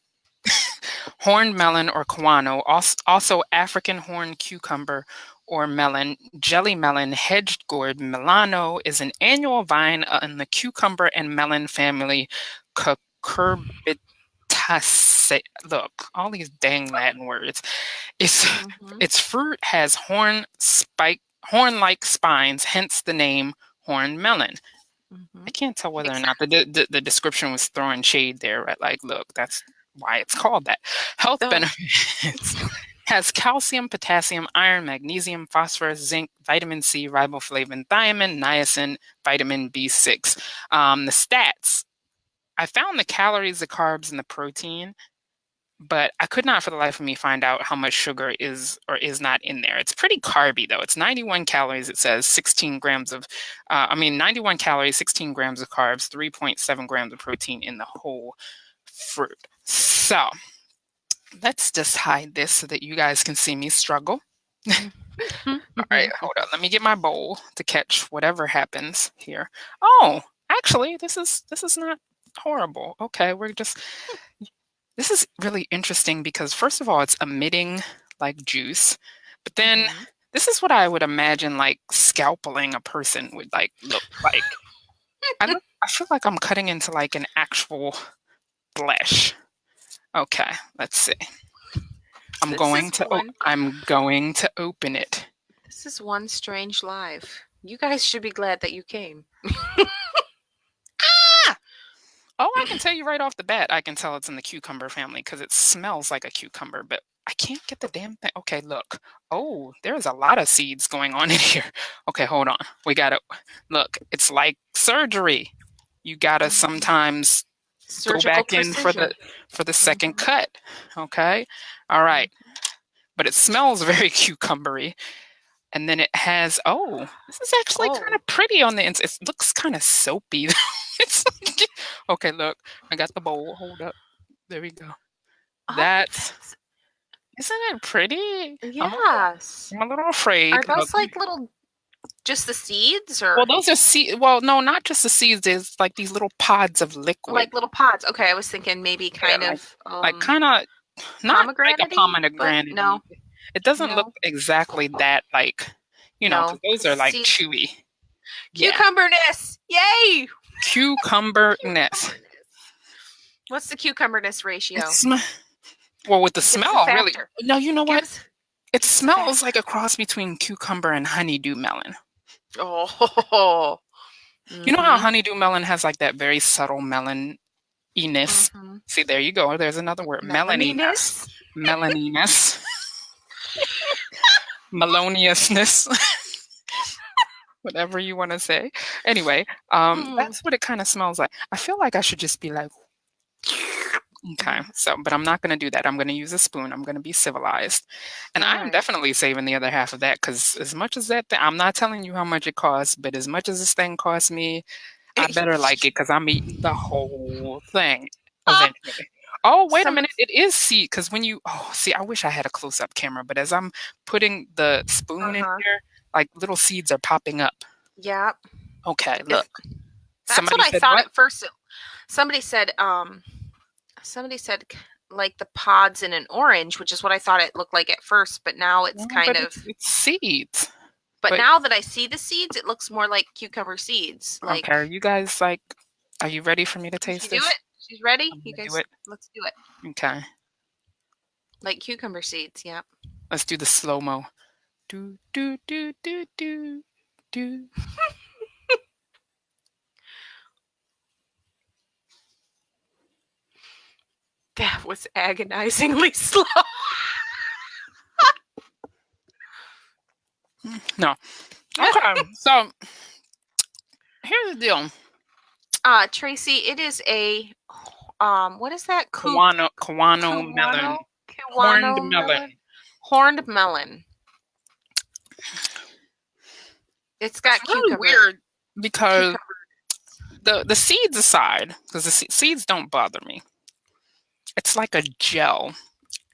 horned melon or guano, also African horned cucumber or melon, jelly melon, hedged gourd. Milano is an annual vine in the cucumber and melon family Cucurbitaceae. Look, all these dang Latin words. Its Hmm. its fruit has horn-like spines, hence the name horned melon. Hmm. I can't tell whether or Makes not the description was throwing shade there, right? Like, look, that's why it's called that. Health sense. benefits has calcium, potassium, iron, magnesium, phosphorus, zinc, vitamin C, riboflavin, thiamine, niacin, vitamin B6. The stats. I found the calories, the carbs, and the protein, but I could not for the life of me find out how much sugar is or is not in there. It's pretty carby though. It's 91 calories. It says 16 grams of, 91 calories, 16 grams of carbs, 3.7 grams of protein in the whole fruit. So let's just hide this so that you guys can see me struggle. All right, hold on. Let me get my bowl to catch whatever happens here. Oh, actually, this is not horrible. Okay, this is really interesting because first of all, it's emitting like juice, but then Hmm. this is what I would imagine like scalpeling a person would like look like. I feel like I'm cutting into like an actual flesh. Okay, let's see. This is one. I'm going to open it. This is one strange live. You guys should be glad that you came. Ah! Oh, I can tell you right off the bat, I can tell it's in the cucumber family because it smells like a cucumber, but I can't get the damn thing. Okay, look. Oh, there's a lot of seeds going on in here. Okay, hold on. We gotta look. It's like surgery. You gotta Mhm. sometimes go Surgical back in for precision. the second Hmm. cut. Okay, all right. Hmm. But it smells very cucumbery. And then it has, oh, this is actually kind Oh, of pretty on the inside. It looks kind of soapy. It's like, okay, look, I got the bowl. Hold up. There we go. oh, That's, that's isn't it pretty? yes. I'm a little afraid. Are Look, those like little, just the seeds, well, or those are seed. Well, no, not just the seeds. There's like these little pods of liquid. like little pods? Okay, I was thinking maybe Yeah, kind of like kind of not like a pomegranate, but pomegranate. no, It doesn't look no, exactly that like, because no. those are like Seeds, chewy. Yeah, cucumberness. Yay! cucumberness. Cucumberness. What's the cucumberness ratio? It's well with the Give us a smell, really. factor. No, you know Give what? us It give us a smells like factor. a cross between cucumber and honeydew melon. Oh. You know how Mhm. honeydew melon has like that very subtle melaniness? Mhm. See, there you go. There's another word, melaniness. Melaniness. Melaniness. Meloniousness. Whatever you want to say. Anyway, Mm. that's what it kind of smells like. I feel like I should just be like, okay, Mhm. so, but I'm not going to do that. I'm going to use a spoon. I'm going to be civilized. And All I am right. definitely saving the other half of that because as much as I'm not telling you how much it costs, but as much as this thing costs me, I better like it because I'm eating the whole thing eventually. Oh, wait a Some. minute. It is seed because oh, see, I wish I had a close-up camera, but as I'm putting the spoon in Uh-huh. here, like little seeds are popping up. Yeah. Okay, If look. that's what Somebody I said thought what? at first. Somebody said somebody said like the pods in an orange, which is what I thought it looked like at first, but now it's No, kind but of it's seeds. but But now that I see the seeds, it looks more like cucumber seeds. okay, are Like, you guys like, are you ready for me to should we taste do this? it? She's ready? I'm You gonna do guys, it. let's do it. Okay, Like cucumber seeds, yeah. let's do the slow-mo. Do, do, do, do, do, do. That was agonizingly slow. No. Okay, so here's the deal. Tracy, it is a what is that? Kawano melon, Kiwano? horned Kiwano melon. melon? Horned melon. It's It's got really weird because cucumber. the seeds aside, because the seeds don't bother me. It's like a gel,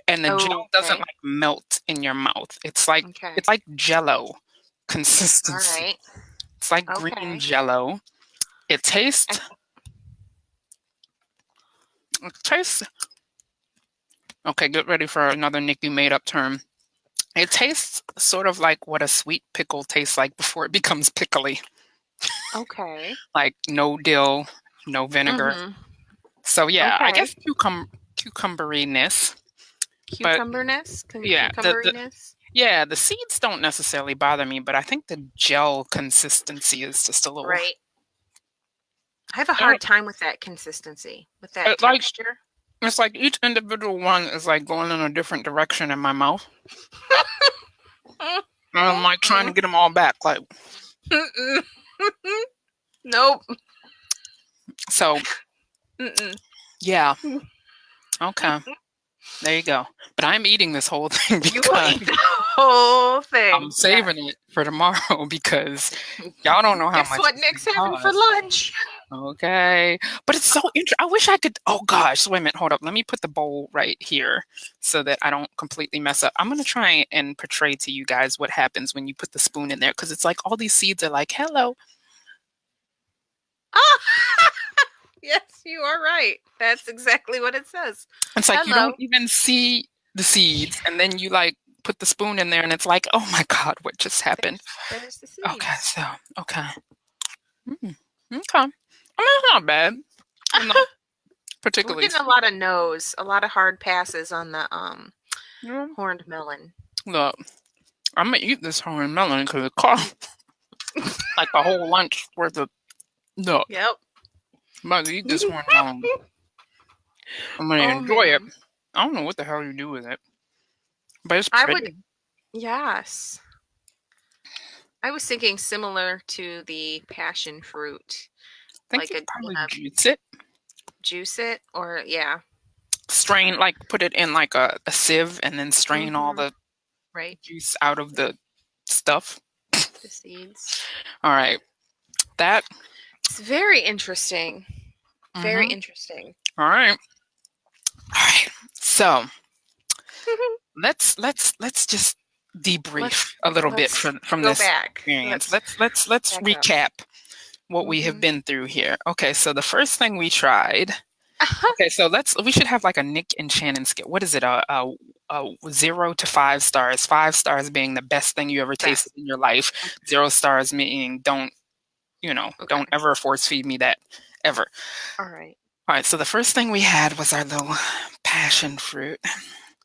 and the gel Oh, doesn't okay. like melt in your mouth. Okay. It's like Jello All consistency. right. It's like green Okay. Jello. It And- tastes it tastes okay. Get ready for another Nikki made up term. It tastes sort of like what a sweet pickle tastes like before it becomes pickly. Okay. Like no dill, no vinegar. Mm-hmm. So yeah, I Okay. guess cucumberiness. But Cucumberness? yeah, Cucumberiness? the seeds don't necessarily bother me, but I think the gel consistency is just a little Right. I have a I hard time with that consistency, with that like texture. it's like each individual one is like going in a different direction in my mouth. And I'm like trying to get them all back. Like Nope. so, Mm-mm. yeah, okay, there you go. But I'm eating this whole thing You will because eat the whole I'm thing. Yeah. saving it for tomorrow because y'all don't know how Guess much what this Nick's thing having for costs. lunch? Okay. But it's so interesting. I wish I could. Oh gosh, wait a minute. Hold up. Let me put the bowl right here so that I don't completely mess up. I'm going to try and portray to you guys what happens when you put the spoon in there because it's like all these seeds are like, hello. Ah! Yes, you are right. That's exactly what it says. It's like you don't Hello. even see the seeds and then you like put the spoon in there and it's like, oh my God, what just happened? There's the Okay. seeds. So, okay. Mm, okay. I mean, it's not bad. I'm not We're particularly getting a sweet. lot of no's, a lot of hard passes on the Mm, horned melon. look, I'm going to eat this horn melon because it costs like a whole lunch worth of. Look, Yep. I'm about to eat this horn melon. I'm going to Oh enjoy it. man. I don't know what the hell you do with it, but it's I would pretty. yes. I was thinking similar to the passion fruit. I think Like you a probably yeah, juice it, juice it or yeah. strain, like put it in like a sieve and then strain all Mm-hmm. the Right. juice out of the stuff. The seeds. All right, that. It's very interesting. Very Mm-hmm. interesting. All right, all right. So let's just debrief a little bit Let's from go this back. experience. Let's Let's back up. recap what we have Mm-hmm. been through here. Okay, so the first thing we tried. Okay, so we should have like a Nik and Shannon scale. What is it? A 0 to 5 stars. 5 stars being the best thing you ever tasted Best. in your life. 0 stars meaning Okay. don't ever force feed me that ever. All right. All right, so the first thing we had was our little passion fruit,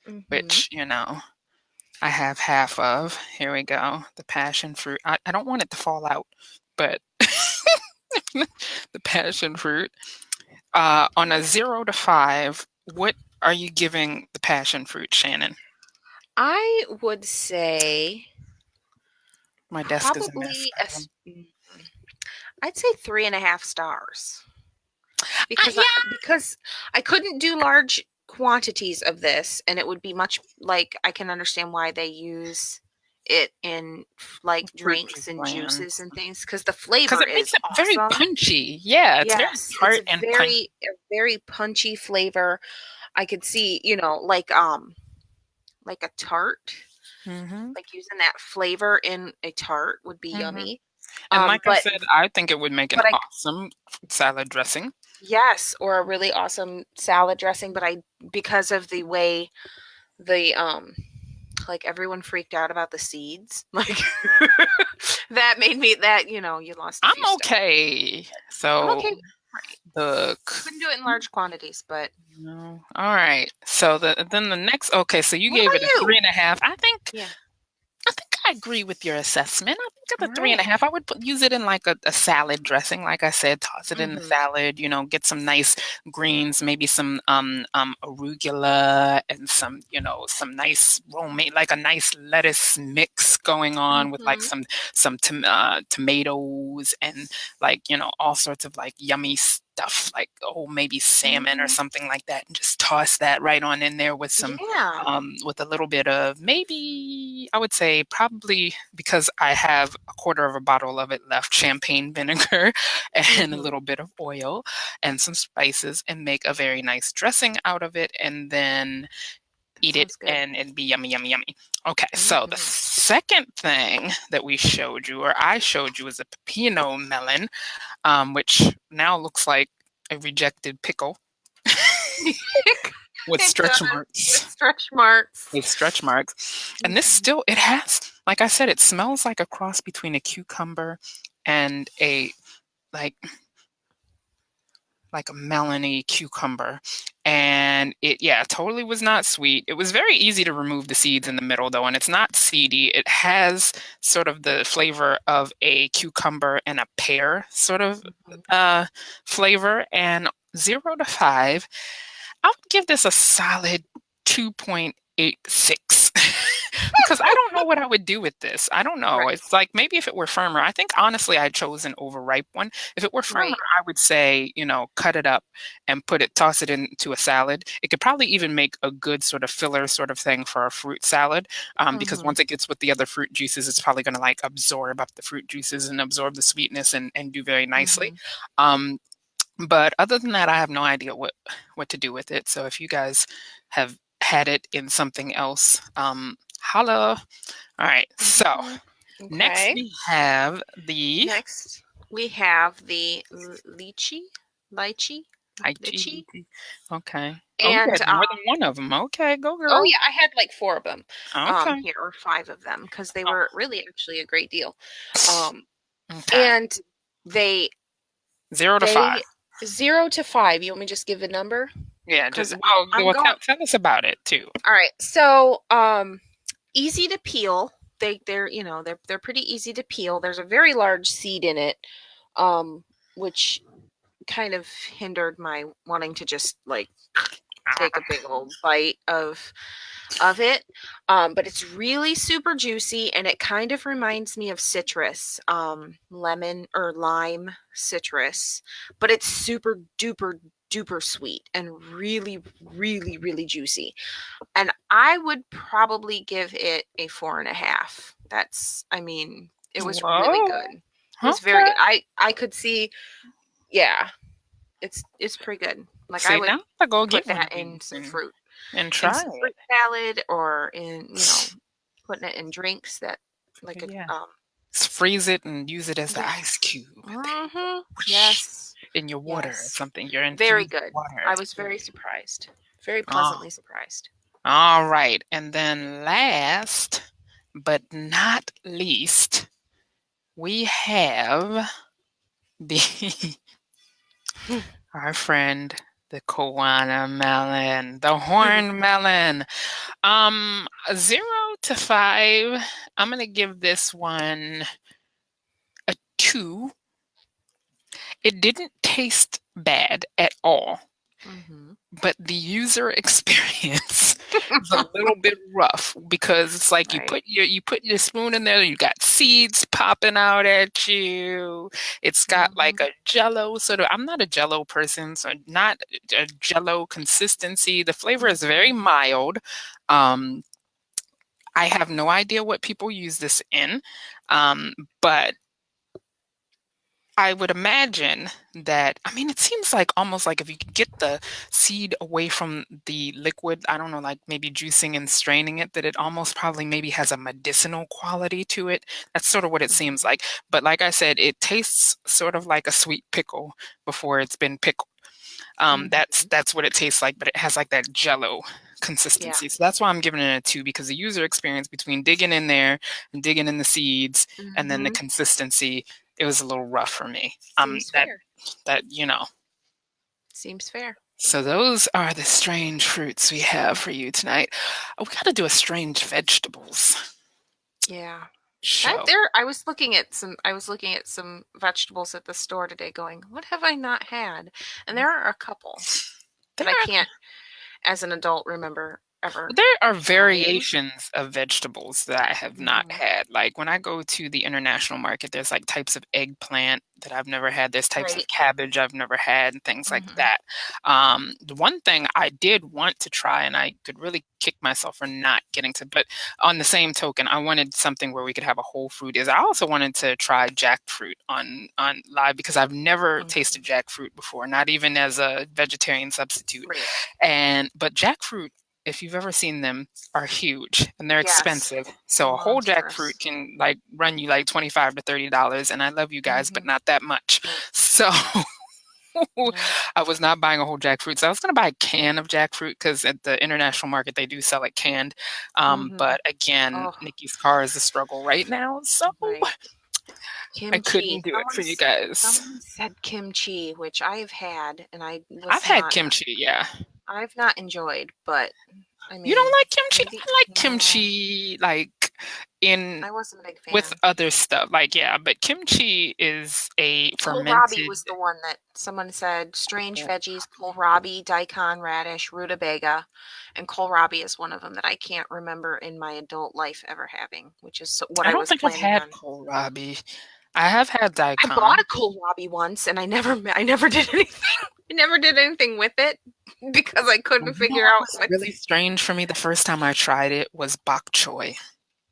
Mm-hmm. which, I have half of. Here we go. The passion fruit. I don't want it to fall out, but the passion fruit. On a 0 to 5, what are you giving the passion fruit, Shannon? I would say My desk is a mess, probably by the way. I'd say 3.5 stars because Yeah. I couldn't do large quantities of this, and it would be much like I can understand why they use it in like Fruit drinks juice and juices blends. and things because the Because flavor it makes is it very awesome. punchy. Yeah, it's very Yes, it's tart and punchy. a very punchy flavor. I could see, like a tart, Hmm. like using that flavor in a tart would be Hmm. yummy. And like I But said, I think it would make an but I awesome salad dressing. yes, or a really awesome salad dressing, but I because of the way the like everyone freaked out about the seeds, like that made me that you lost a I'm few stars. okay. I'm So okay. Right. the Couldn't do it in large quantities, but no. All right. So then the next. Okay. So you what gave about it a three you? and a half. Yeah. I think I agree with your assessment. I think All at the three and a right. half, I would use it in like a salad dressing. Like I said, toss it in the Mm-hmm. salad. Get some nice greens, maybe some arugula and some nice romaine, like a nice lettuce mix going on with like Mm-hmm. some tomatoes and like all sorts of like yummy stuff, like maybe salmon or Mm-hmm. something like that, and just toss that right on in there with some Yeah. with a little bit of maybe I would say probably because I have a quarter of a bottle of it left, champagne vinegar and a Mm-hmm. little bit of oil and some spices and make a very nice dressing out of it and then That eat it sounds good. and it'd be yummy, yummy, yummy. Okay, so the Mm-hmm. second thing that we showed you, or I showed you, is a pepino melon, which now looks like a rejected pickle with It does stretch with marks. stretch marks. With stretch marks. And this Mhm. still, it has, like I said, it smells like a cross between a cucumber and a like like a melony cucumber. And it, yeah, totally was not sweet. It was very easy to remove the seeds in the middle, though, and it's not seedy. It has sort of the flavor of a cucumber and a pear sort of Mhm. uh, flavor. And 0 to 5, I would give this a solid 2.86 because I don't know what I would do with this. I don't know. Right. It's like maybe if it were firmer, I think honestly I chose an overripe one. If it were firmer, Right. I would say, cut it up and toss it into a salad. It could probably even make a good sort of filler sort of thing for a fruit salad, because Mhm. once it gets with the other fruit juices, it's probably going to like absorb up the fruit juices and absorb the sweetness and do very nicely. Mhm. Um, but other than that, I have no idea what to do with it. So if you guys have had it in something else, holla. All right. So Mhm. next Okay. we have the Next, we have the lychee, lychee, IG. Okay. Oh, you and had more than one of them. Okay, go oh girl. yeah, I had like four of them, Okay. here or five of them because they Oh, were really actually a great deal, um, okay. and they 0 to 5. they 0 to 5. You want me to just give a number? Yeah. Because I'm Well, going. tell us about it too. All right, so easy to peel. They're pretty easy to peel. There's a very large seed in it, um, which kind of hindered my wanting to just like take a big old bite of it. But it's really super juicy and it kind of reminds me of citrus, lemon or lime citrus, but it's super duper duper sweet and really, really, really juicy. And I would probably give it a 4.5. I mean, it was really Whoa. good. It was very Okay. good. I could see, yeah, it's pretty good. Like I See, would now I go put get one of that in these some fruit, and in try some it. fruit salad, or in putting it in drinks that like Yeah. a Freeze it and use it as the ice yes. cube. And then whoosh, Yes. in your water or Yes. something, your Very infused good. water. I It's was very great. surprised. Very Oh, pleasantly surprised. all right. And then last but not least, we have the our friend, the koala melon, the horn melon. 0 to 5. I'm gonna give this one a 2. It didn't taste bad at all, Mhm. but the user experience is a little bit rough because it's like Right. you put your spoon in there, you got seeds popping out at you. It's got like Mhm. a jello sort of. I'm not a jello person, so not a jello consistency. The flavor is very Mhm. mild. Um, I have no idea what people use this in, but I would imagine that, I mean, it seems like almost like if you could get the seed away from the liquid, I don't know, like maybe juicing and straining it, that it almost probably maybe has a medicinal quality to it. That's sort of what it seems Mhm. like. But like I said, it tastes sort of like a sweet pickle before it's been pickled. That's Mhm. that's what it tastes like, but it has like that jello Yeah. consistency. So that's why I'm giving it a 2 because the user experience between digging in there and digging in the seeds and then the Mhm. consistency, it was a little rough for me. Seems That fair. that you know. Seems fair. So those are the strange fruits we have for you tonight. Oh, we got to do a strange vegetables Yeah. show. I was looking at some vegetables at the store today going, what have I not had? And there are a couple There that I are can't as an adult remember ever There are trying. variations of vegetables that I have not Hmm. had. Like when I go to the international market, there's like types of eggplant that I've never had. There's types Right. of cabbage I've never had and things like Hmm. that. The one thing I did want to try, and I could really kick myself for not getting to, but on the same token, I wanted something where we could have a whole fruit. Is I also wanted to try jackfruit on live because I've never tasted Hmm. jackfruit before, not even as a vegetarian substitute. Right. And but jackfruit, if you've ever seen them, are huge and they're Yes. expensive. So a whole jackfruit Monstrous. can like run you like 25 to $30. And I love you guys, but Hmm. not that much. Right. So No. I was not buying a whole jackfruit. So I was going to buy a can of jackfruit because at the international market they do sell it canned. Hmm. But again, Oh, Nikki's car is a struggle right now. So right. I Kimchi. couldn't do it for you guys. Someone said kimchi, which I've had, and I've had kimchi, yeah. I've not enjoyed, but I You don't mean, like kimchi? maybe I like no, kimchi like in I wasn't a big with fan. other stuff. Like, yeah, but kimchi is a Kohlrabi fermented. was the one that someone said strange veggies, kohlrabi, daikon radish, rutabaga, and kohlrabi is one of them that I can't remember in my adult life ever having, which is what I I don't was think I've planning had on. kohlrabi. I have had I bought a daikon. kohlrabi once, and I never did anything. I never did anything with it because I couldn't You know figure what out was what really strange for me the first time I tried it was bok choy.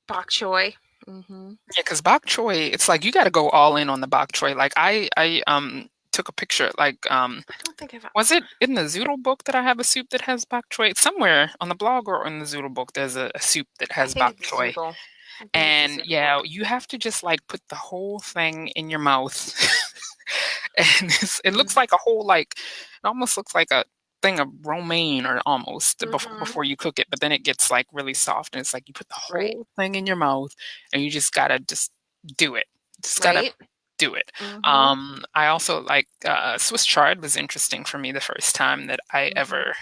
bok choy. Hmm. Yeah, because bok choy, it's like you got to go all in on the bok choy. Like I took a picture. Like I don't think I've. was it in the Zoodle book that I have a soup that has bok choy? It's somewhere on the blog or in the Zoodle book. There's a soup that I has think bok it's a choy. zoodle. I think it's a And zoodle yeah, book. you have to just like put the whole thing in your mouth. And it looks Mm-hmm. like a whole like it almost looks like a thing of romaine or almost Mm-hmm. before you cook it, but then it gets like really soft and it's like you put the Right. whole thing in your mouth and you just gotta just do it. Just gotta Right. do it. Mm-hmm. I also like Swiss chard was interesting for me the first time that I Mm-hmm. ever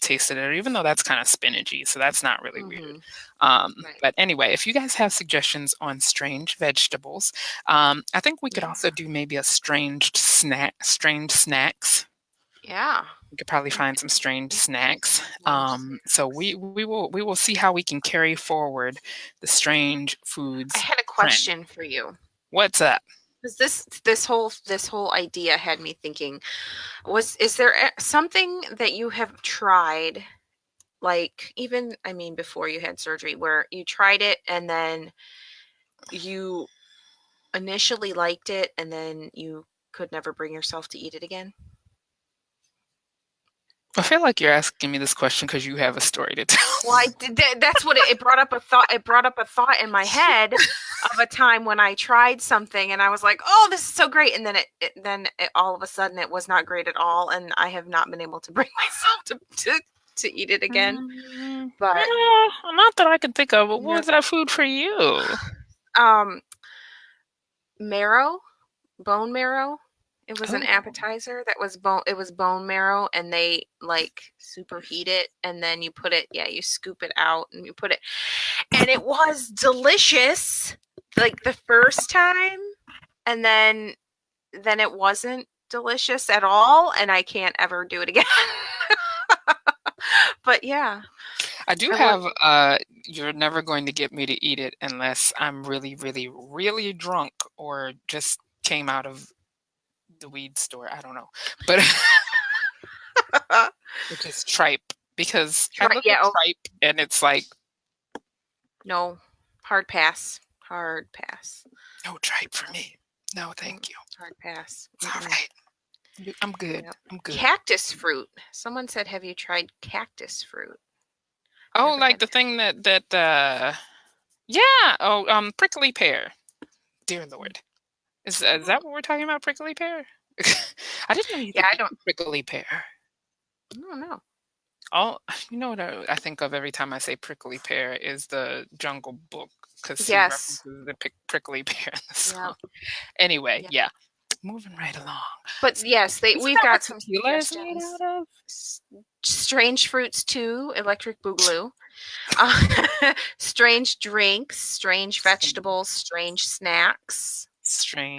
tasted it, even though that's kind of spinachy, so that's not really weird. Mm-hmm. Right. But anyway, if you guys have suggestions on strange vegetables, I think we could Yeah. also do maybe a strange snacks. Yeah. We could probably We find could some strange do some snacks. strange So snacks. we will see how we can carry forward the strange I foods had a trend. question for you. What's up? Because this whole idea had me thinking, is there something that you have tried, like even I mean before you had surgery, where you tried it and then you initially liked it and then you could never bring yourself to eat it again? I feel like you're asking me this question because you have a story to tell. Well, I did. That's what it brought up a thought. It brought up a thought in my head of a time when I tried something and I was like, "Oh, this is so great," and then all of a sudden it was not great at all, and I have not been able to bring myself to eat it again. But Not that I can think of, but what no, was that food for you? um, marrow, bone marrow. It was an Oh, appetizer that was bone. It was bone marrow, and they like superheat it, and then you put it. Yeah, you scoop it out, and you put it, and it was delicious. Like the first time, and then it wasn't delicious at all, and I can't ever do it again. But yeah, I do I would. have you're never going to get me to eat it unless I'm really, really, really drunk or just came out of the weed store. I don't know. But which is tripe because I Try. look at Yeah. Oh tripe and it's like, no, hard pass. Hard pass. no tripe for me. No, Mm, thank you. hard pass. It's all Mm-mm. right. I'm good. Yep. I'm good. Cactus fruit. Someone said, "Have you tried cactus fruit?" Oh, Never like had the thing that yeah, oh, prickly pear. Dear that. Lord. Is that what we're talking about, prickly pear? I didn't know you Yeah, could I eat don't. prickly pear. I don't know. All you know what I think of every time I say prickly pear is the Jungle Book because he Yes. references the prickly pear in the Yeah. song. Anyway, Yeah. yeah, moving right along. But So, yes, is we've that got what some tequila is made suggestions. out of? Strange fruits too. Electric Boogaloo. Uh, strange drinks. Strange Strange, vegetables. Strange snacks.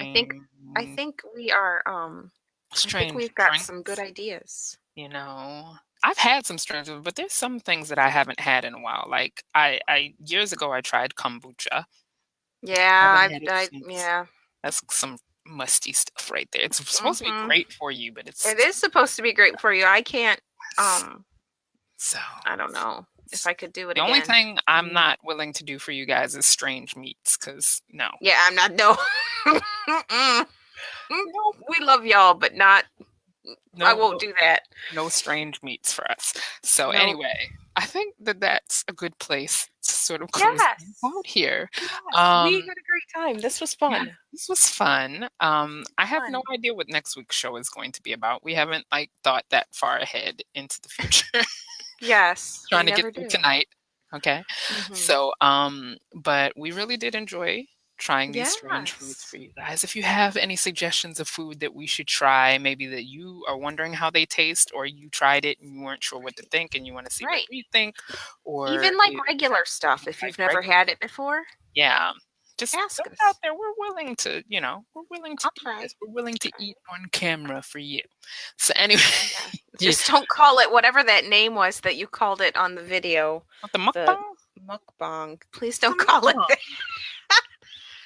I think. strange, I think we are. I think strange we've got some good drinks. ideas. You know. I've had some strange ones, but there's some things that I haven't had in a while. Like I years ago I tried kombucha. Yeah, Haven't had it since. yeah. That's some musty stuff right there. It's supposed to be Mhm. great for you, but it's It is supposed to be great for you. I can't um so. I don't know if I could do it The only again. thing I'm Mm. not willing to do for you guys is strange meats, because no, Yeah, I'm not no. Mm-mm. no, We love y'all, but not I no, won't no, do that. no strange meats for us. So No. anyway, I think that that's a good place to sort of close things Yes. out here. Yes. We Um, had a great time. This was yeah, fun. this was fun. I have no Fun. idea what next week's show is going to be about. We haven't like thought that far ahead into the future. Yes, we Trying to get never through do. tonight. Okay. Mhm. So, but we really did enjoy trying these strange foods Yes. for you guys. If you have any suggestions of food that we should try, maybe that you are wondering how they taste, or you tried it and you weren't sure what to think and you want to see what Right. we think, or Even like if regular stuff, if like you've never regular, had it before, yeah. Just throw ask it out us. there. We're willing to, we're willing to I'll do try. this. We're willing to Try eat it. on camera for you. So anyway, Yeah. yeah, Just don't call it whatever that name was that you called it on the video. the The mukbang. mukbang. Please The don't call it mukbang. that.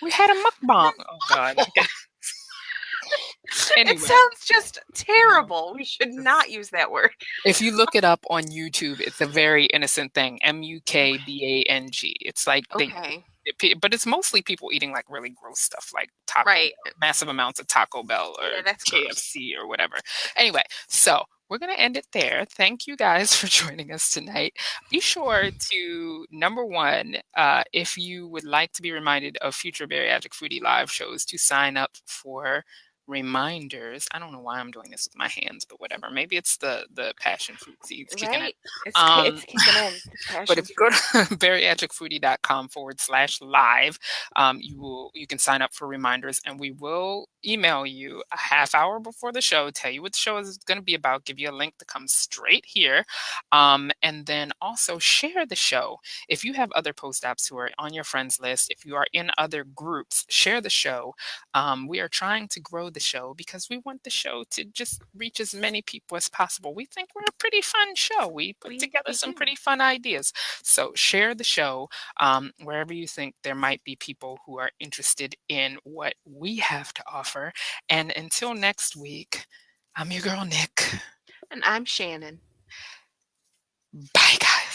We had a mukbang. Oh God. Awful. It Anyway, sounds just no. terrible. We should not use that word. If you look it up on YouTube, it's a very innocent thing. Okay. Mukbang. It's like Okay. but it's mostly people eating like really gross stuff, like Taco Right. Bell, massive amounts of Taco Bell Yeah, or that's gross. KFC or whatever. Anyway, so we're going to end it there. Thank you guys for joining us tonight. Be sure to, number one, if you would like to be reminded of future Bariatric Foodie live shows, to sign up for reminders. I don't know why I'm doing this with my hands, but whatever. Maybe it's the passion fruit seeds kicking in. Right. Um, It's kicking in. The but passion if you go fruit. to bariatricfoodie.com/live, you can sign up for reminders, and we will email you a half hour before the show, tell you what the show is going to be about, give you a link that comes straight here, and then also share the show. If you have other post-ops who are on your friends list, if you are in other groups, share the show. We are trying to grow the show because we want the show to just reach as many people as possible. We think we're a pretty fun show. We put together We some do. pretty fun ideas. So share the show wherever you think there might be people who are interested in what we have to offer. And until next week, I'm your girl, Nick. And I'm Shannon. Bye, guys.